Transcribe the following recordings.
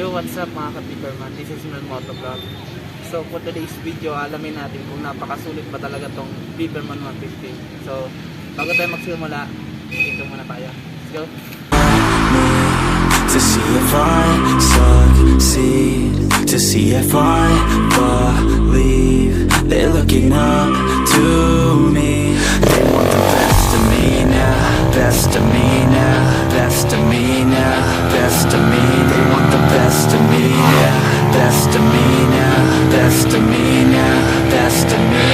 Yo, what's up mga ka-Beeperman? This is Mel Motovlog. So for today's video, alamin natin kung napakasulit ba talaga tong Beeperman 150. So bago tayo magsimula, dito muna tayo. Let's go! To see if I succeed, to see if I believe. They're looking up to me. They want the best of me now, best of me now, best of me now, best of me. They want the best of me now, best of me now, best of me now, best of me.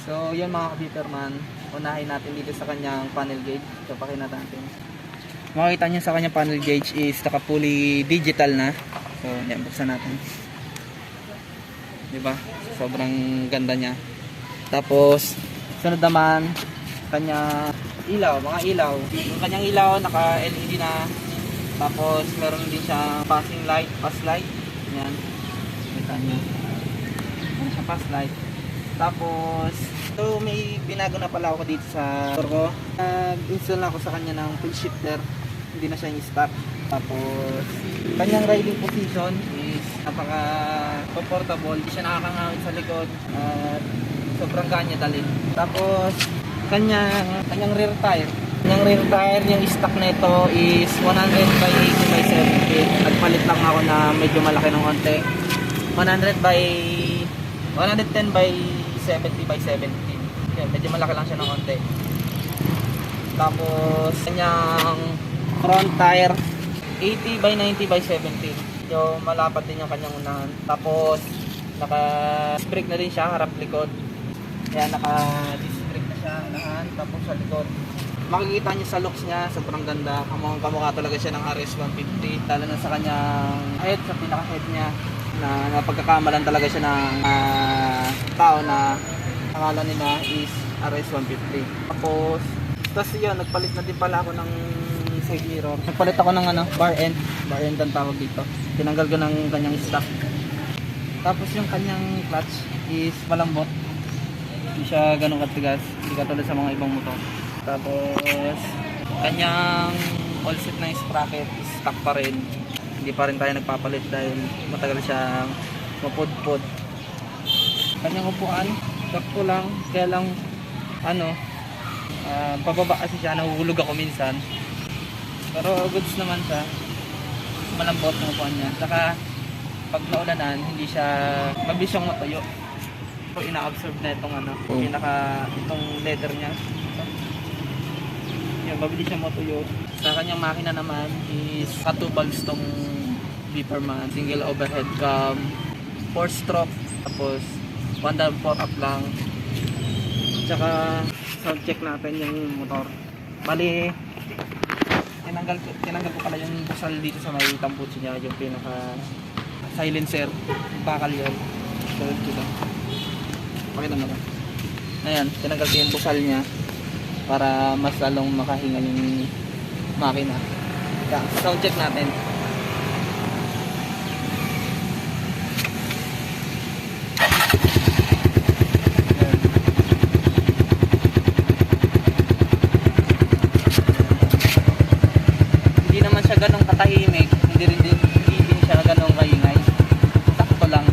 So yun mga ka-Beeperman, unahin natin dito sa kanyang panel gauge. So pakita natin. Makikita nyo sa kanyang panel gauge is naka fully digital na. So yan, buksan natin. Diba? Sobrang ganda niya. Tapos sunod naman kanya ilaw, mga ilaw. Yung kanyang ilaw naka LED na. Tapos meron din siya passing light, pass light. Yan. Kita nyo. Meron siya pass light. Tapos so may binago na pala ako dito sa motor ko. Nag-install na ako sa kanya ng full shifter. Hindi na siya yung stock. Tapos kanyang riding position is napaka comfortable. Hindi siya nakakangawit sa likod at sobrang kanya dalhin. Tapos kanyang rear tire. Kanyang rear tire, yung stock nito is 100 by 80 by 70. Nagpalit lang ako na medyo malaki ng konti. 110 by 70 by 70. Yan, medyo malaki lang siya ng konti. Tapos kanyang front tire 80 by 90 by 70. Yung malapad din yung kanyang unahan. Tapos naka disc brake na din siya harap likod. Yan, naka disc brake na siya unahan tapos sa likod. Makikita niyo sa looks niya, sobrang ganda. Kamukha talaga siya ng RS150. Lalo na sa kanyang head, sa pinaka head niya na napagkakamalan talaga siya ng tao na akala nila is RS150. Tapos yun, nagpalit na din pala ako ng side mirror. Nagpalit ako ng bar end ang tawag dito. Tinanggal ko ng kanyang stock. Tapos yung kanyang clutch is malambot. Hindi siya ganun katigas, hindi katulad sa mga ibang motor. Tapos kanyang all set na sprocket is stock pa rin. Hindi pa rin tayo nagpapalit dahil matagal siyang mapudpod. Kanyang upuan, sakto lang, kaya lang pababa kasi siya, nahuhulog ako minsan. Pero goods naman siya, malambot ng upuan niya. Saka pag naulanan, hindi siya, mabilis siyang matuyo. So ina-absorb na itong itong leather niya. Yan, mabilis siyang matuyo. Sa kanyang makina naman is 2 valves tong Beeperman, single overhead cam, 4-stroke, tapos 1.4 up lang. Tsaka sound check natin yung motor. Bali tinanggal ko pala yung busal dito sa may tampuchi niya, yung pinaka silencer, bakal yun. So dito, pakita mo lang. Ayan, tinanggal ko yung busal niya para mas lalong makahinga yung makina. Yeah, sound check natin. Hindi naman siya ganong katahimik, hindi din siya ganong kaingay. Sakto lang.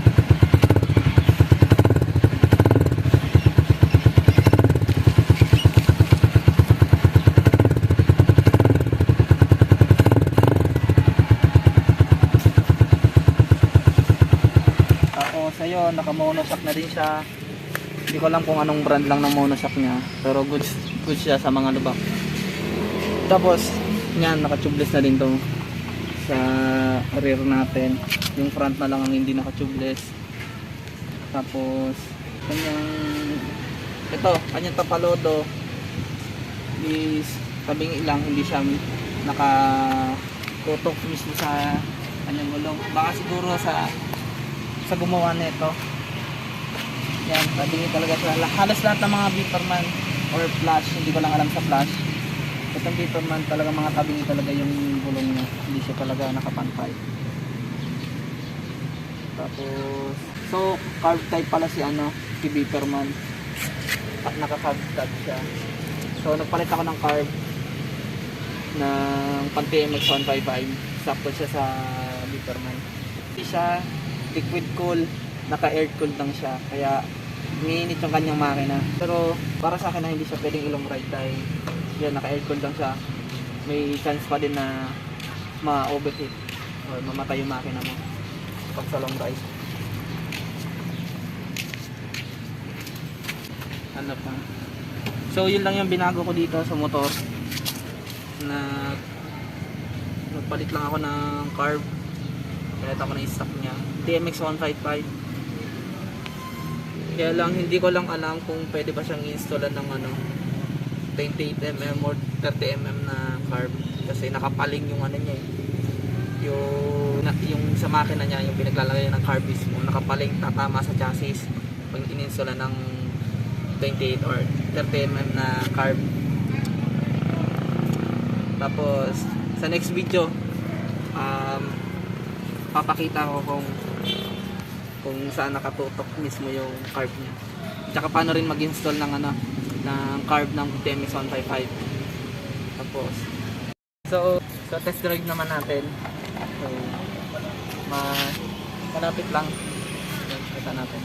Ayun, naka monoshock na din siya. Hindi ko alam kung anong brand lang ng monoshock niya, pero good siya sa mga lubak. Tapos yan, naka tubeless na din to sa rear natin. Yung front na lang ang hindi naka tubeless. Tapos kanyang tapalodo is tabing ilang, hindi siya naka tutok mismo sa kanyang gulong. Baka siguro sa gumawa nito. Yan, tabingi talaga siya. Halos lahat ng mga Beeperman or Flash, hindi ko lang alam sa Flash. Itong Beeperman talaga mga tabingi talaga yung gulong niya. Hindi siya talaga nakapantay. Tapos, so carb type pala si Beeperman. Naka-carb type siya. So nagpalit ako ng carb. ng pang TMX 155. Sakto siya sa Bitterman. Hindi siya liquid cool, naka-air cooled lang siya. Kaya umiinit yung kanyang makina. Pero para sa akin na hindi siya pwedeng ilong ride dahil yan, naka-air cooled lang siya. May chance pa din na ma-overheat or mamatay yung makina mo pag sa long ride. Ano pa? So yun lang yung binago ko dito sa motor. Na nagpalit lang ako ng carb. Palit ako ng stock niya. TMX 155. Kaya lang hindi ko lang alam kung pwede ba siyang installan ng 28mm or 30mm na carb kasi nakapaling yung niya eh. Yung sa makina niya, yung pinaglalagay ng carb mismo, nakapaling tatama sa chassis pag ininstalla ng 28 or 30mm na carb. Tapos sa next video papakita ko kung saan nakatutok mismo yung carb niya. Tsaka paano rin mag-install ng ng carb ng TMX 155. Tapos so test drive naman natin. So malapit lang. Kita natin.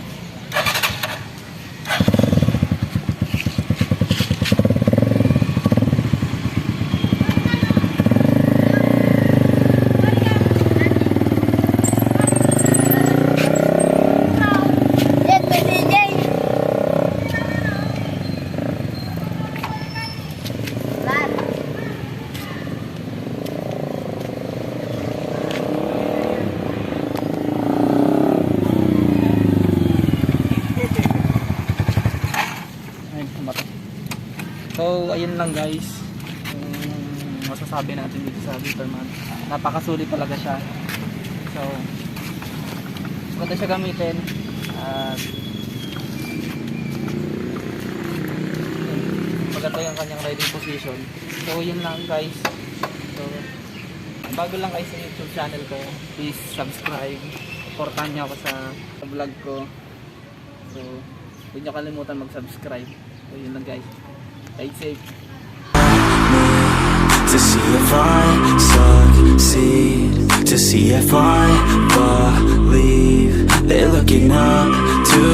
So ayun lang guys, yung masasabi natin dito sa Bitterman. Napakasulit talaga siya. So maganda siya gamitin at maganda yung kanyang riding position. So yun lang guys. So bago lang kayo sa YouTube channel ko, please subscribe, supportan niyo ako sa vlog ko. So huwag niyo kalimutan mag-subscribe. So yun lang guys. Stay safe. To see if I succeed, to see if I believe they're looking up to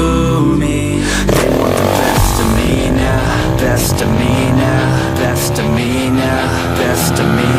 me. They want the best of me now, best of me now, best of me now, best of me